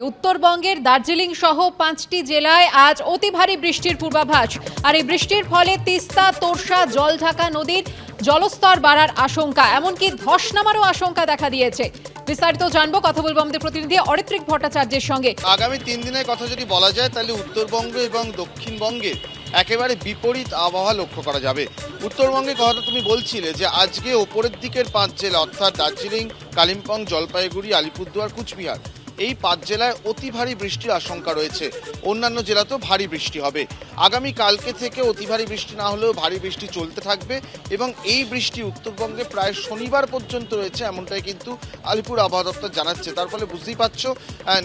উত্তরবঙ্গের দার্জিলিং সহ ৫টি জেলায় আজ অতি ভারী বৃষ্টির পূর্বাভাস। আর এই বৃষ্টির ফলে তিস্তা, তোরসা, জলঢাকা নদীর জলস্তর বাড়ার আশঙ্কা, এমনকি ধস নামারও আশঙ্কা দেখা দিয়েছে। বিস্তারিত জানবো, কথা বলবো আমাদের প্রতিনিধি অরিত্রিক ভট্টাচার্যের সঙ্গে। আগামী ৩ দিনের কথা যদি বলা যায় তাহলে উত্তরবঙ্গ এবং দক্ষিণবঙ্গে একেবারে বিপরীত আবহাওয়া লক্ষ্য করা যাবে। উত্তরবঙ্গে কথা তুমি বলছিলে যে আজকে ওপরের দিকের ৫ জেলা অর্থাৎ দার্জিলিং, কালিম্পং, জলপাইগুড়ি, আলিপুরদুয়ার, কুচবিহার, এই ৫ জেলায় অতি ভারী বৃষ্টির আশঙ্কা রয়েছে। অন্যান্য জেলাতেও ভারী বৃষ্টি হবে। আগামী কালকে থেকে অতি ভারী বৃষ্টি না হলেও ভারী বৃষ্টি চলতে থাকবে এবং এই বৃষ্টি উত্তরবঙ্গে প্রায় শনিবার পর্যন্ত রয়েছে, এমনটাই কিন্তু আলিপুর আবহাওয়া দপ্তর জানাচ্ছে। তার ফলে বুঝতেই পারছো,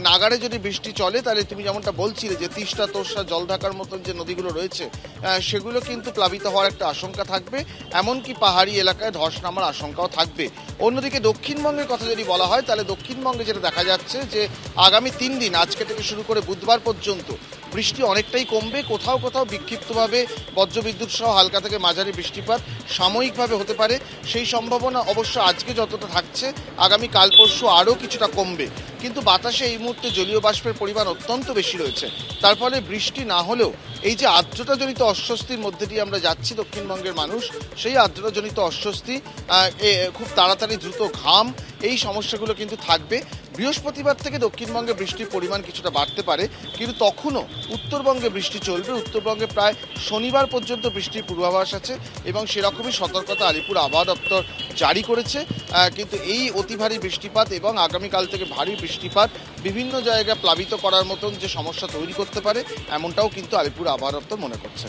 নাগারে যদি বৃষ্টি চলে তাহলে তুমি যেমনটা বলছিলে যে তিস্তা, তোরসা, জলঢাকার মতন যে নদীগুলো রয়েছে সেগুলো কিন্তু প্লাবিত হওয়ার একটা আশঙ্কা থাকবে, এমনকি পাহাড়ি এলাকায় ধস নামার আশঙ্কাও থাকবে। অন্যদিকে দক্ষিণবঙ্গের কথা যদি বলা হয় তাহলে দক্ষিণবঙ্গে যেটা দেখা যাচ্ছে যে আগামী ৩ দিন আজকে থেকে শুরু করে বুধবার পর্যন্ত বৃষ্টি অনেকটাই কমবে। কোথাও কোথাও বিক্ষিপ্তভাবে বজ্রবিদ্যুৎ সহ হালকা থেকে মাঝারি বৃষ্টিপাত সাময়িকভাবে হতে পারে, সেই সম্ভাবনা অবশ্য আজকে যতটা থাকছে আগামী কাল পরশু আরও কিছুটা কমবে। কিন্তু বাতাসে এই মুহূর্তে জলীয় বাষ্পের পরিমাণ অত্যন্ত বেশি রয়েছে। তার ফলে বৃষ্টি না হলেও এই যে আর্দ্রতাজনিত অস্বস্তির মধ্যে দিয়ে আমরা যাচ্ছি দক্ষিণবঙ্গের মানুষ, সেই আর্দ্রতাজনিত অস্বস্তি, খুব তাড়াতাড়ি দ্রুত ঘাম, এই সমস্যাগুলো কিন্তু থাকবে। বৃহস্পতিবার থেকে দক্ষিণবঙ্গে বৃষ্টির পরিমাণ কিছুটা বাড়তে পারে, কিন্তু তখনও উত্তরবঙ্গে বৃষ্টি চলবে। উত্তরবঙ্গে প্রায় শনিবার পর্যন্ত বৃষ্টির পূর্বাভাস আছে এবং সেরকমই সতর্কতা আলিপুর আবহাওয়া দপ্তর জারি করেছে। কিন্তু এই অতি ভারী বৃষ্টিপাত এবং আগামীকাল থেকে ভারী বৃষ্টিপাত বিভিন্ন জায়গায় প্লাবিত করার মতন যে সমস্যা তৈরি করতে পারে, এমনটাও কিন্তু আলিপুর আবহাওয়া দপ্তর মনে করছে।